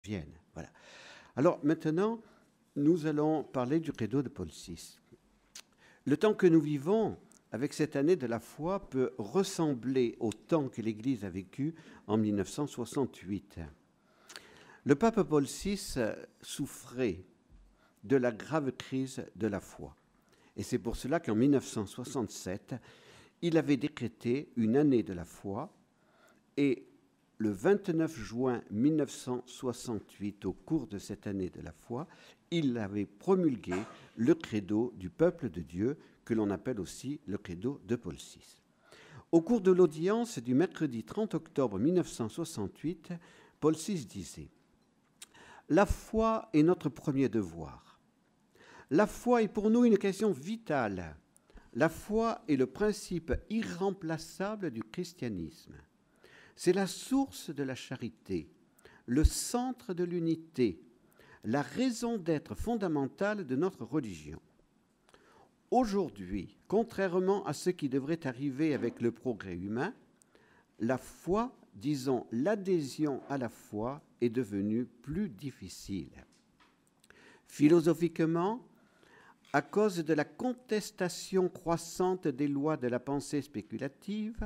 vienne. Voilà. Alors maintenant, nous allons parler du credo de Paul VI. Le temps que nous vivons avec cette année de la foi peut ressembler au temps que l'Église a vécu en 1968. Le pape Paul VI souffrait de la grave crise de la foi. Et c'est pour cela qu'en 1967, il avait décrété une année de la foi et le 29 juin 1968, au cours de cette année de la foi, il avait promulgué le credo du peuple de Dieu, que l'on appelle aussi le credo de Paul VI. Au cours de l'audience du mercredi 30 octobre 1968, Paul VI disait « La foi est notre premier devoir. La foi est pour nous une question vitale. La foi est le principe irremplaçable du christianisme. C'est la source de la charité, le centre de l'unité, la raison d'être fondamentale de notre religion. Aujourd'hui, contrairement à ce qui devrait arriver avec le progrès humain, la foi, disons l'adhésion à la foi, est devenue plus difficile. Philosophiquement, à cause de la contestation croissante des lois de la pensée spéculative,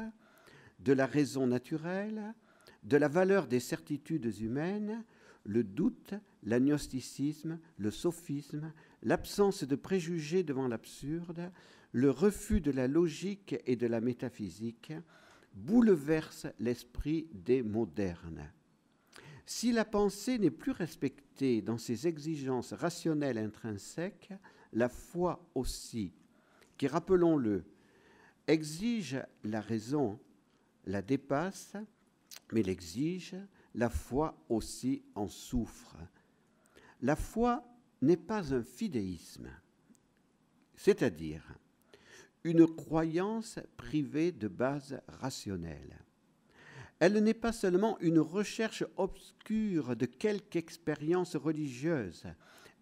de la raison naturelle, de la valeur des certitudes humaines, le doute, l'agnosticisme, le sophisme, l'absence de préjugés devant l'absurde, le refus de la logique et de la métaphysique bouleversent l'esprit des modernes. Si la pensée n'est plus respectée dans ses exigences rationnelles intrinsèques, la foi aussi, qui, rappelons-le, exige la raison, la dépasse, mais l'exige, la foi aussi en souffre. La foi n'est pas un fidéisme, c'est-à-dire une croyance privée de base rationnelle. Elle n'est pas seulement une recherche obscure de quelque expérience religieuse,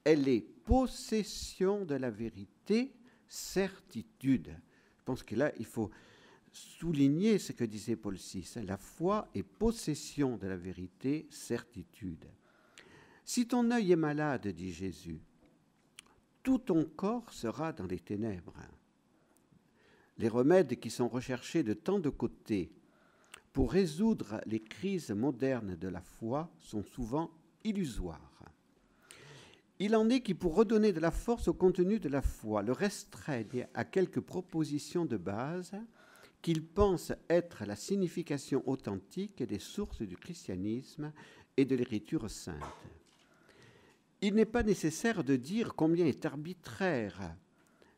elle est possession de la vérité, certitude. Je pense que là, il faut souligner ce que disait Paul VI. La foi est possession de la vérité, certitude. Si ton œil est malade, dit Jésus, tout ton corps sera dans les ténèbres. Les remèdes qui sont recherchés de tant de côtés pour résoudre les crises modernes de la foi sont souvent illusoires. Il en est qui, pour redonner de la force au contenu de la foi, le restreignent à quelques propositions de base qu'ils pensent être la signification authentique des sources du christianisme et de l'écriture sainte. Il n'est pas nécessaire de dire combien est arbitraire,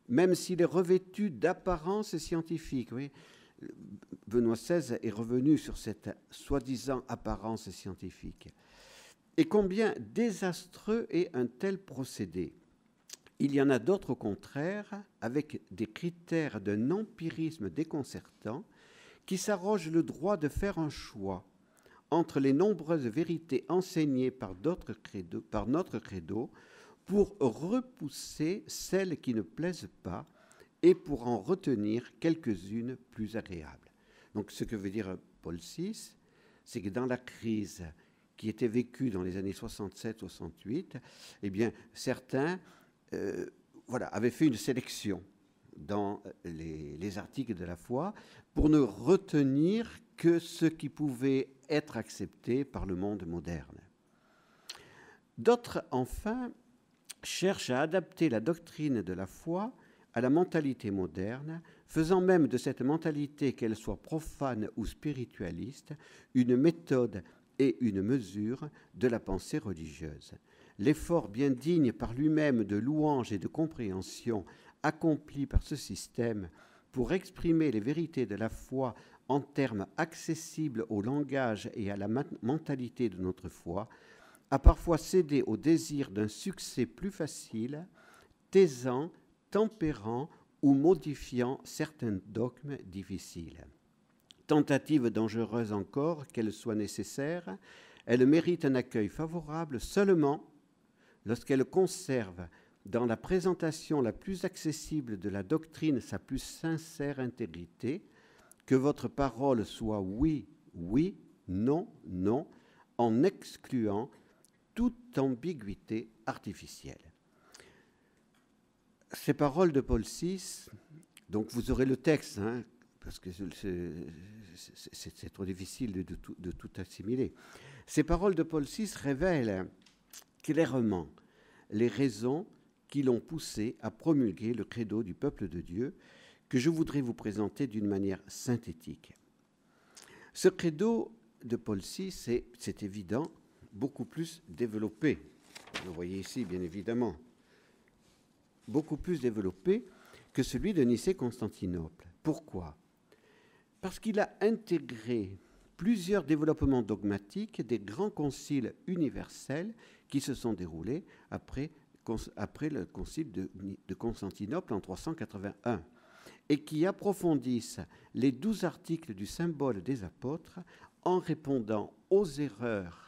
même s'il est revêtu d'apparence scientifique. Oui, Benoît XVI est revenu sur cette soi-disant apparence scientifique. Et combien désastreux est un tel procédé. Il y en a d'autres au contraire, avec des critères d'un empirisme déconcertant, qui s'arrogent le droit de faire un choix entre les nombreuses vérités enseignées par notre credo, pour repousser celles qui ne plaisent pas et pour en retenir quelques-unes plus agréables. Donc ce que veut dire Paul VI, c'est que dans la crise qui était vécue dans les années 67-68, eh bien certains avaient fait une sélection dans les articles de la foi pour ne retenir que ce qui pouvait être accepté par le monde moderne. D'autres, enfin, cherchent à adapter la doctrine de la foi à la mentalité moderne, faisant même de cette mentalité, qu'elle soit profane ou spiritualiste, une méthode et une mesure de la pensée religieuse. L'effort bien digne par lui-même de louange et de compréhension accompli par ce système pour exprimer les vérités de la foi en termes accessibles au langage et à la mentalité de notre foi, a parfois cédé au désir d'un succès plus facile, taisant, tempérant ou modifiant certains dogmes difficiles. Tentative dangereuse encore qu'elle soit nécessaire, elle mérite un accueil favorable seulement lorsqu'elle conserve dans la présentation la plus accessible de la doctrine sa plus sincère intégrité, que votre parole soit oui, oui, non, non, en excluant toute ambiguïté artificielle. Ces paroles de Paul VI, donc vous aurez le texte, hein, parce que c'est trop difficile de tout assimiler. Ces paroles de Paul VI révèlent clairement les raisons qui l'ont poussé à promulguer le credo du peuple de Dieu, que je voudrais vous présenter d'une manière synthétique. Ce credo de Paul VI, c'est évident, beaucoup plus développé. Vous voyez ici, bien évidemment, beaucoup plus développé que celui de Nicée-Constantinople. Pourquoi ? Parce qu'il a intégré plusieurs développements dogmatiques des grands conciles universels qui se sont déroulés après le concile de Constantinople en 381 et qui approfondissent les 12 articles du symbole des apôtres en répondant aux erreurs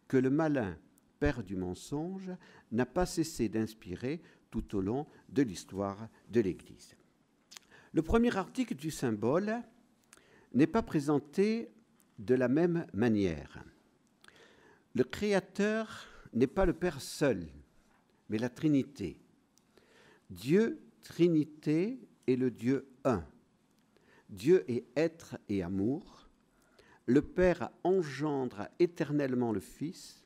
que le malin père du mensonge n'a pas cessé d'inspirer tout au long de l'histoire de l'Église. Le premier article du symbole n'est pas présenté de la même manière. Le Créateur n'est pas le Père seul, mais la Trinité. Dieu, Trinité, est le Dieu un. Dieu est être et amour. Le Père engendre éternellement le Fils.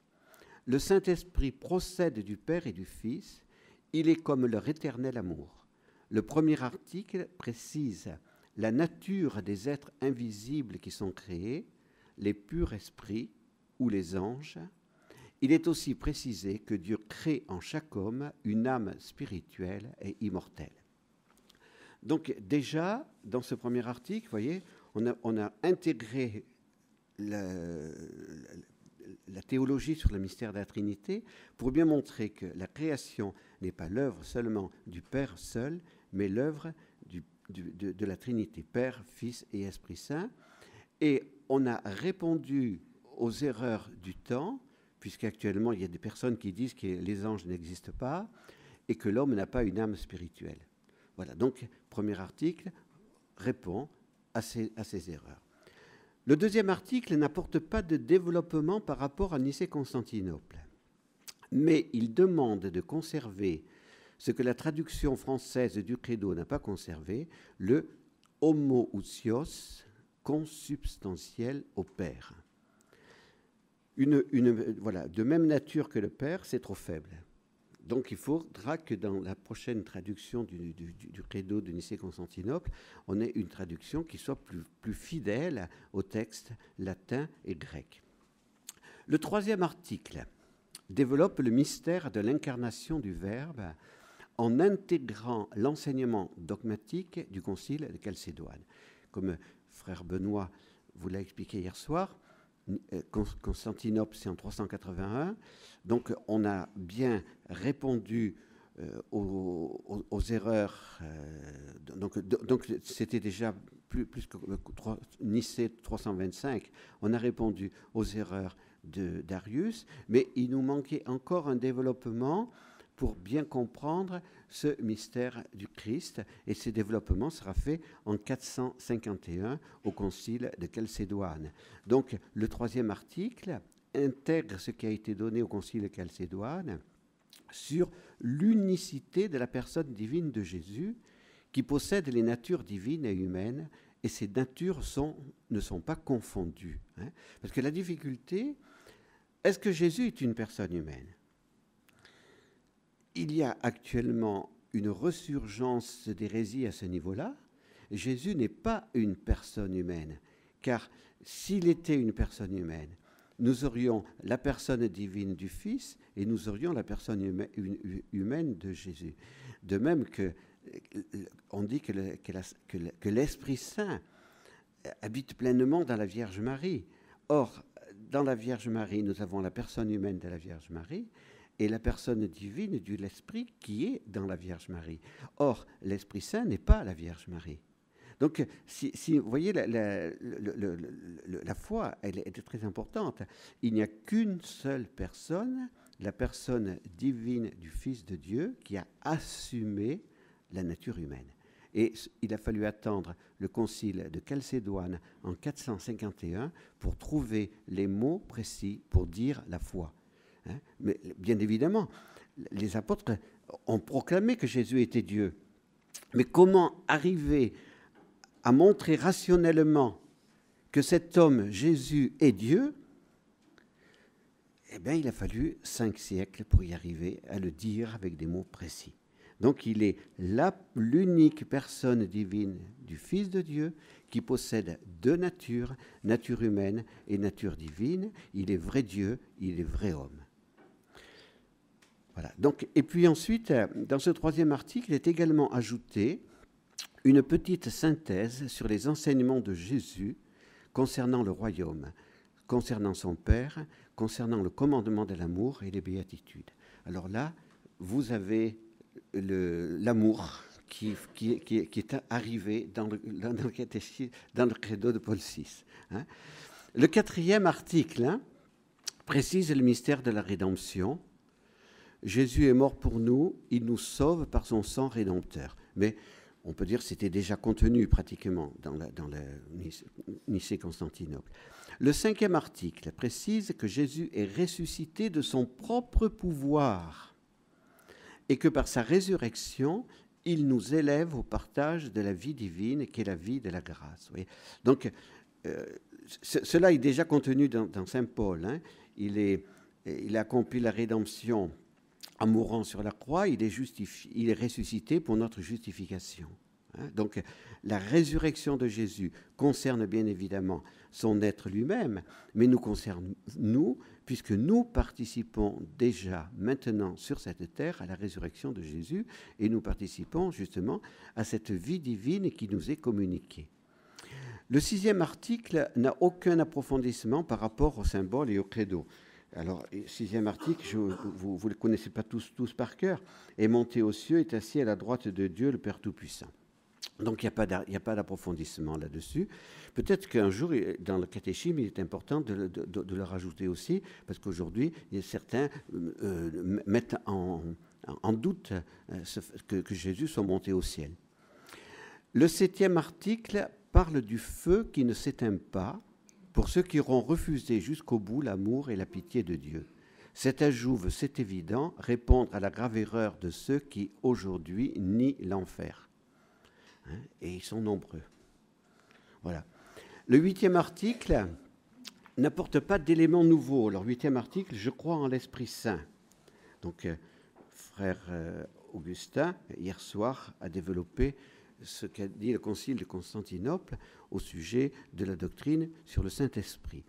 Le Saint-Esprit procède du Père et du Fils. Il est comme leur éternel amour. Le premier article précise la nature des êtres invisibles qui sont créés, les purs esprits ou les anges. Il est aussi précisé que Dieu crée en chaque homme une âme spirituelle et immortelle. Donc déjà, dans ce premier article, vous voyez, on a intégré la théologie sur le mystère de la Trinité pour bien montrer que la création n'est pas l'œuvre seulement du Père seul, mais l'œuvre de la Trinité, Père, Fils et Esprit Saint. Et on a répondu aux erreurs du temps, puisqu'actuellement il y a des personnes qui disent que les anges n'existent pas et que l'homme n'a pas une âme spirituelle. Voilà, donc, premier article répond à ces erreurs. Le deuxième article n'apporte pas de développement par rapport à Nicée-Constantinople, mais il demande de conserver ce que la traduction française du credo n'a pas conservé, le homoousios, consubstantiel au Père. Voilà, de même nature que le Père, c'est trop faible. Donc il faudra que dans la prochaine traduction du credo de Nicée-Constantinople, on ait une traduction qui soit plus fidèle au texte latin et grec. Le troisième article développe le mystère de l'incarnation du Verbe en intégrant l'enseignement dogmatique du concile de Chalcédoine. Comme frère Benoît vous l'a expliqué hier soir, Constantinople, c'est en 381. Donc, on a bien répondu aux erreurs. Donc, c'était déjà plus que Nicée 325. On a répondu aux erreurs de Darius, mais il nous manquait encore un développement pour bien comprendre ce mystère du Christ. Et ce développement sera fait en 451 au concile de Chalcédoine. Donc, le troisième article intègre ce qui a été donné au concile de Chalcédoine sur l'unicité de la personne divine de Jésus, qui possède les natures divines et humaines, et ces natures ne sont pas confondues. Hein. Parce que la difficulté, est-ce que Jésus est une personne humaine ? Il y a actuellement une ressurgence d'hérésie à ce niveau-là. Jésus n'est pas une personne humaine, car s'il était une personne humaine, nous aurions la personne divine du Fils et nous aurions la personne humaine de Jésus. De même on dit que l'Esprit Saint habite pleinement dans la Vierge Marie. Or, dans la Vierge Marie, nous avons la personne humaine de la Vierge Marie et la personne divine de l'Esprit qui est dans la Vierge Marie. Or, l'Esprit Saint n'est pas la Vierge Marie. Donc, si vous voyez, la foi, elle est très importante. Il n'y a qu'une seule personne, la personne divine du Fils de Dieu, qui a assumé la nature humaine. Et il a fallu attendre le concile de Chalcédoine en 451 pour trouver les mots précis pour dire la foi. hein. Mais bien évidemment, les apôtres ont proclamé que Jésus était Dieu. Mais comment arriver à montrer rationnellement que cet homme, Jésus, est Dieu? Eh bien, il a fallu 5 siècles pour y arriver à le dire avec des mots précis. Donc, il est l'unique personne divine du Fils de Dieu qui possède deux natures, nature humaine et nature divine. Il est vrai Dieu, il est vrai homme. Voilà. Donc, et puis ensuite, dans ce troisième article, est également ajouté une petite synthèse sur les enseignements de Jésus concernant le royaume, concernant son Père, concernant le commandement de l'amour et les béatitudes. Alors là, vous avez l'amour qui est arrivé dans le credo de Paul VI. Hein. Le quatrième article précise le mystère de la rédemption. Jésus est mort pour nous, il nous sauve par son sang rédempteur. Mais on peut dire que c'était déjà contenu pratiquement dans la Nicée-Constantinople. Le cinquième article précise que Jésus est ressuscité de son propre pouvoir et que par sa résurrection, il nous élève au partage de la vie divine qui est la vie de la grâce. Vous voyez. Donc, cela est déjà contenu dans Saint Paul. Hein. Il a accompli la rédemption en mourant sur la croix, il est ressuscité pour notre justification. Hein. Donc, la résurrection de Jésus concerne bien évidemment son être lui-même, mais nous concerne nous, puisque nous participons déjà maintenant sur cette terre à la résurrection de Jésus, et nous participons justement à cette vie divine qui nous est communiquée. Le sixième article n'a aucun approfondissement par rapport au symbole et au credo. Alors, sixième article, vous ne le connaissez pas tous par cœur. Est monté aux cieux, est assis à la droite de Dieu, le Père Tout-Puissant. Donc, il n'y a pas d'approfondissement là-dessus. Peut-être qu'un jour, dans le catéchisme, il est important de le rajouter aussi, parce qu'aujourd'hui, certains mettent en doute que Jésus soit monté au ciel. Le septième article parle du feu qui ne s'éteint pas, pour ceux qui auront refusé jusqu'au bout l'amour et la pitié de Dieu. Cet ajout veut, c'est évident, répondre à la grave erreur de ceux qui, aujourd'hui, nient l'enfer. Hein, et ils sont nombreux. Voilà. Le huitième article n'apporte pas d'éléments nouveaux. Alors, huitième article, je crois en l'Esprit Saint. Donc, frère Augustin, hier soir, a développé ce qu'a dit le Concile de Constantinople au sujet de la doctrine sur le Saint-Esprit.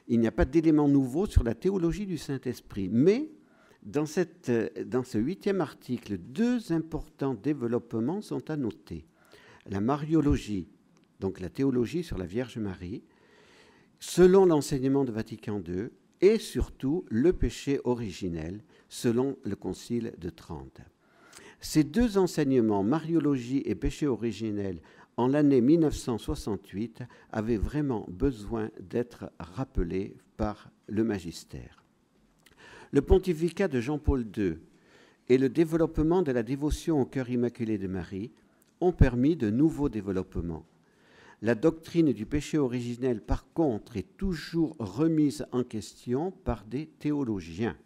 Il n'y a pas d'éléments nouveaux sur la théologie du Saint-Esprit, mais dans ce huitième article, deux importants développements sont à noter. La mariologie, donc la théologie sur la Vierge Marie, selon l'enseignement de Vatican II, et surtout le péché originel, selon le Concile de Trente. Ces deux enseignements, mariologie et péché originel, en l'année 1968, avaient vraiment besoin d'être rappelés par le magistère. Le pontificat de Jean-Paul II et le développement de la dévotion au cœur immaculé de Marie ont permis de nouveaux développements. La doctrine du péché originel, par contre, est toujours remise en question par des théologiens.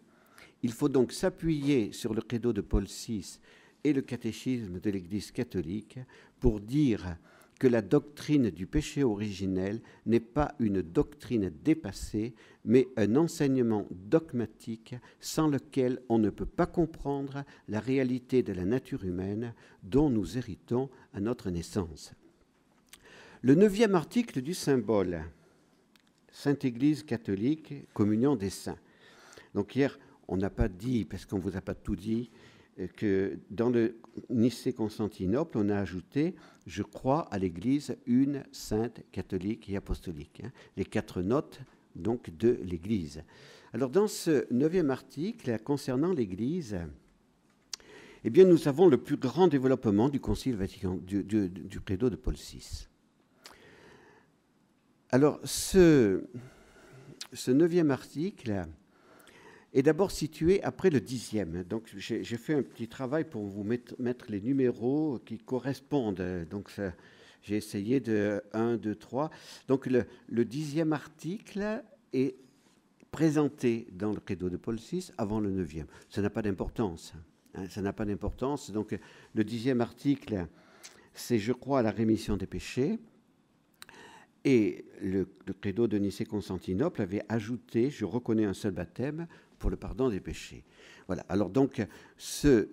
Il faut donc s'appuyer sur le credo de Paul VI et le catéchisme de l'Église catholique pour dire que la doctrine du péché originel n'est pas une doctrine dépassée, mais un enseignement dogmatique sans lequel on ne peut pas comprendre la réalité de la nature humaine dont nous héritons à notre naissance. Le 9e article du symbole, Sainte Église catholique, communion des saints. Donc hier, on n'a pas dit, parce qu'on ne vous a pas tout dit, que dans le Nicée-Constantinople, on a ajouté « Je crois à l'Église une, sainte, catholique et apostolique ». Les 4 notes donc de l'Église. Alors dans ce 9e article concernant l'Église, eh bien nous avons le plus grand développement du Concile Vatican, du credo de Paul VI. Alors ce 9e article est d'abord situé après le 10e. Donc, j'ai fait un petit travail pour vous mettre les numéros qui correspondent. Donc, j'ai essayé de 1, 2, 3. Donc, le 10e article présenté dans le credo de Paul VI avant le 9e. Ça n'a pas d'importance. Ça n'a pas d'importance. Donc, le 10e article, c'est « Je crois à la rémission des péchés ». Et le credo de Nicée-Constantinople avait ajouté « Je reconnais un seul baptême pour le pardon des péchés ». Voilà. Alors donc, ce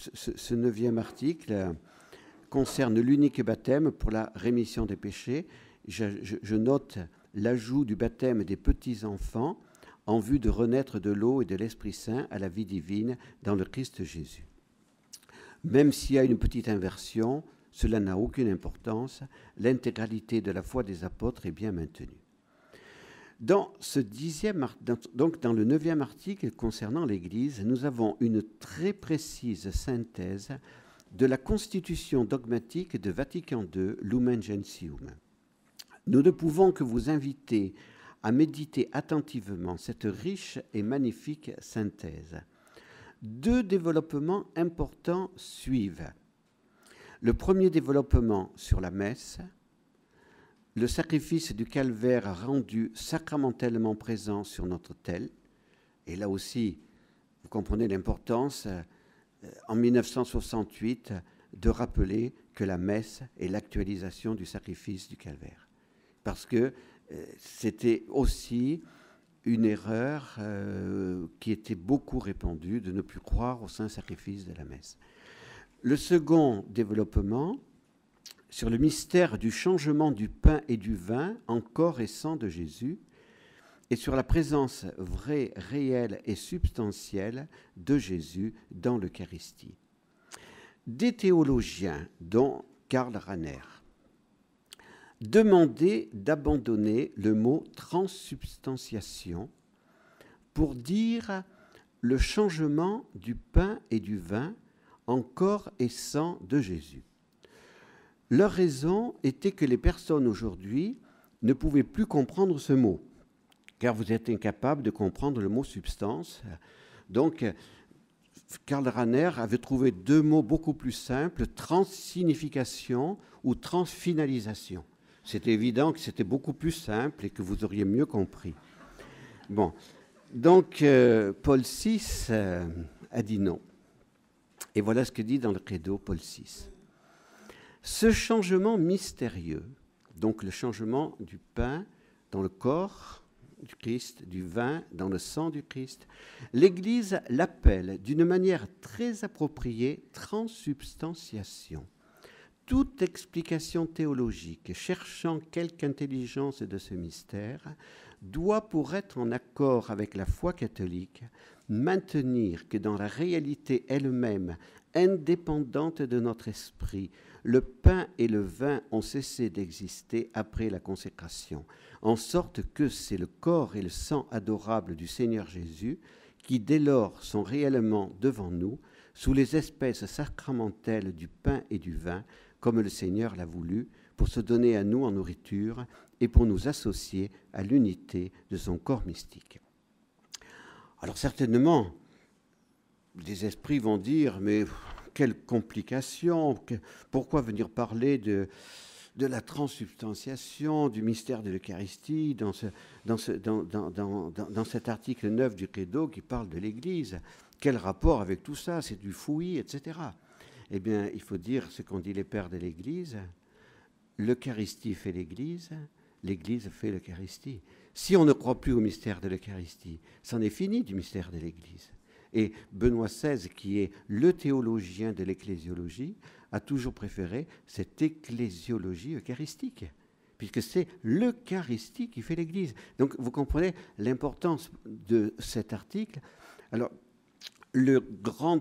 9e article concerne l'unique baptême pour la rémission des péchés. Je note l'ajout du baptême des petits-enfants en vue de renaître de l'eau et de l'Esprit Saint à la vie divine dans le Christ Jésus. Même s'il y a une petite inversion, cela n'a aucune importance. L'intégralité de la foi des apôtres est bien maintenue. Dans le 9e article concernant l'Église, nous avons une très précise synthèse de la constitution dogmatique de Vatican II, Lumen Gentium. Nous ne pouvons que vous inviter à méditer attentivement cette riche et magnifique synthèse. 2 développements importants suivent. Le premier développement sur la messe, le sacrifice du calvaire rendu sacramentellement présent sur notre autel. Et là aussi, vous comprenez l'importance, en 1968, de rappeler que la messe est l'actualisation du sacrifice du calvaire. Parce que c'était aussi une erreur qui était beaucoup répandue de ne plus croire au saint sacrifice de la messe. Le second développement, sur le mystère du changement du pain et du vin en corps et sang de Jésus, et sur la présence vraie, réelle et substantielle de Jésus dans l'Eucharistie. Des théologiens, dont Karl Rahner, demandaient d'abandonner le mot transsubstantiation pour dire le changement du pain et du vin en corps et sang de Jésus. Leur raison était que les personnes aujourd'hui ne pouvaient plus comprendre ce mot, car vous êtes incapables de comprendre le mot substance. Donc, Karl Rahner avait trouvé 2 mots beaucoup plus simples, transsignification ou transfinalisation. C'était évident que c'était beaucoup plus simple et que vous auriez mieux compris. Bon, donc Paul VI a dit non. Et voilà ce que dit dans le credo Paul VI. Ce changement mystérieux, donc le changement du pain dans le corps du Christ, du vin dans le sang du Christ, l'Église l'appelle d'une manière très appropriée transsubstantiation. Toute explication théologique cherchant quelque intelligence de ce mystère doit, pour être en accord avec la foi catholique, maintenir que dans la réalité elle-même, indépendante de notre esprit, le pain et le vin ont cessé d'exister après la consécration, en sorte que c'est le corps et le sang adorable du Seigneur Jésus qui, dès lors, sont réellement devant nous, sous les espèces sacramentelles du pain et du vin, comme le Seigneur l'a voulu, pour se donner à nous en nourriture et pour nous associer à l'unité de son corps mystique. Alors certainement, des esprits vont dire, mais quelle complication, pourquoi venir parler de la transsubstantiation, du mystère de l'Eucharistie dans cet article 9 du Credo qui parle de l'Église. Quel rapport avec tout ça? C'est du fouillis, etc. Eh bien, il faut dire ce qu'ont dit les pères de l'Église. L'Eucharistie fait l'Église fait l'Eucharistie. Si on ne croit plus au mystère de l'Eucharistie, c'en est fini du mystère de l'Église. Et Benoît XVI, qui est le théologien de l'ecclésiologie, a toujours préféré cette ecclésiologie eucharistique, puisque c'est l'Eucharistie qui fait l'Église. Donc, vous comprenez l'importance de cet article. Alors, le grand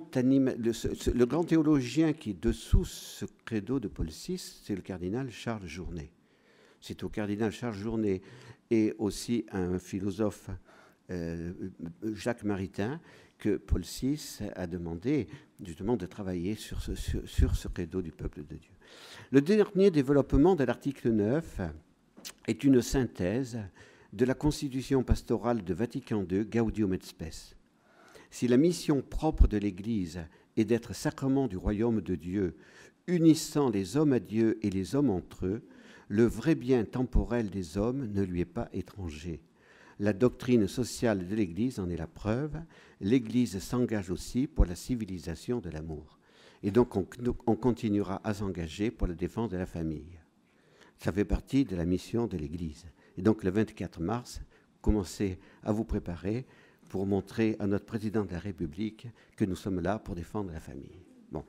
théologien qui est dessous ce credo de Paul VI, c'est le cardinal Charles Journet. C'est au cardinal Charles Journet et aussi à un philosophe, Jacques Maritain, que Paul VI a demandé justement de travailler sur ce credo du peuple de Dieu. Le dernier développement de l'article 9 est une synthèse de la constitution pastorale de Vatican II, Gaudium et Spes. Si la mission propre de l'Église est d'être sacrement du royaume de Dieu, unissant les hommes à Dieu et les hommes entre eux, le vrai bien temporel des hommes ne lui est pas étranger. La doctrine sociale de l'Église en est la preuve. L'Église s'engage aussi pour la civilisation de l'amour. Et donc on continuera à s'engager pour la défense de la famille. Ça fait partie de la mission de l'Église. Et donc le 24 mars, commencez à vous préparer pour montrer à notre président de la République que nous sommes là pour défendre la famille. Bon.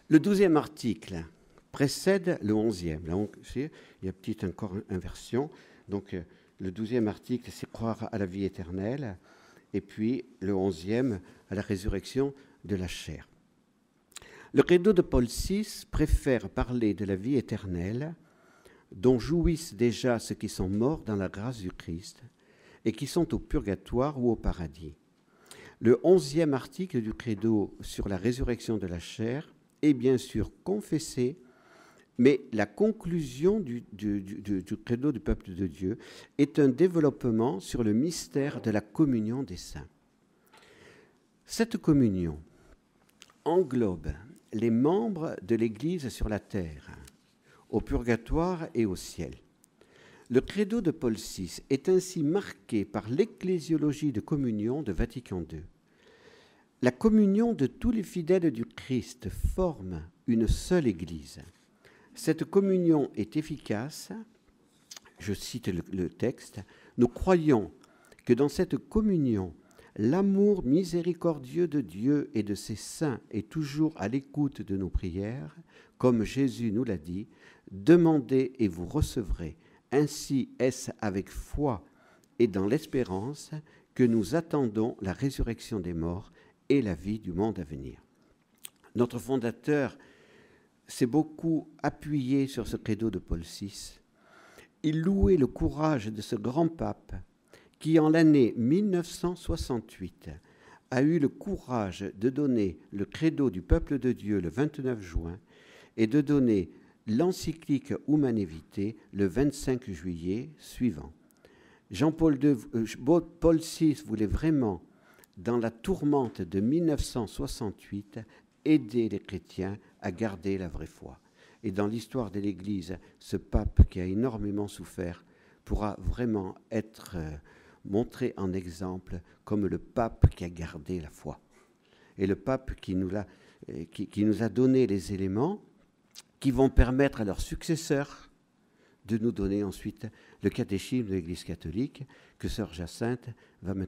Le 12e article précède le 11e. Là, il y a petite encore inversion. Donc, le 12e article, c'est croire à la vie éternelle. Et puis, le 11e, à la résurrection de la chair. Le credo de Paul VI préfère parler de la vie éternelle dont jouissent déjà ceux qui sont morts dans la grâce du Christ et qui sont au purgatoire ou au paradis. Le 11e article du credo sur la résurrection de la chair est bien sûr confessé, mais la conclusion du credo du peuple de Dieu est un développement sur le mystère de la communion des saints. Cette communion englobe les membres de l'Église sur la terre, au purgatoire et au ciel. Le credo de Paul VI est ainsi marqué par l'ecclésiologie de communion de Vatican II. La communion de tous les fidèles du Christ forme une seule Église. Cette communion est efficace, je cite le texte, nous croyons que dans cette communion, l'amour miséricordieux de Dieu et de ses saints est toujours à l'écoute de nos prières, comme Jésus nous l'a dit, demandez et vous recevrez. Ainsi est-ce avec foi et dans l'espérance que nous attendons la résurrection des morts et la vie du monde à venir. Notre fondateur s'est beaucoup appuyé sur ce credo de Paul VI. Il louait le courage de ce grand pape qui, en l'année 1968, a eu le courage de donner le credo du peuple de Dieu le 29 juin et de donner l'encyclique Humanae Vitae le 25 juillet suivant. Paul VI voulait vraiment, dans la tourmente de 1968, aider les chrétiens à garder la vraie foi. Et dans l'histoire de l'Église, ce pape qui a énormément souffert pourra vraiment être montré en exemple comme le pape qui a gardé la foi. Et le pape qui nous a donné les éléments qui vont permettre à leurs successeurs de nous donner ensuite le catéchisme de l'Église catholique que sœur Jacinthe va maintenant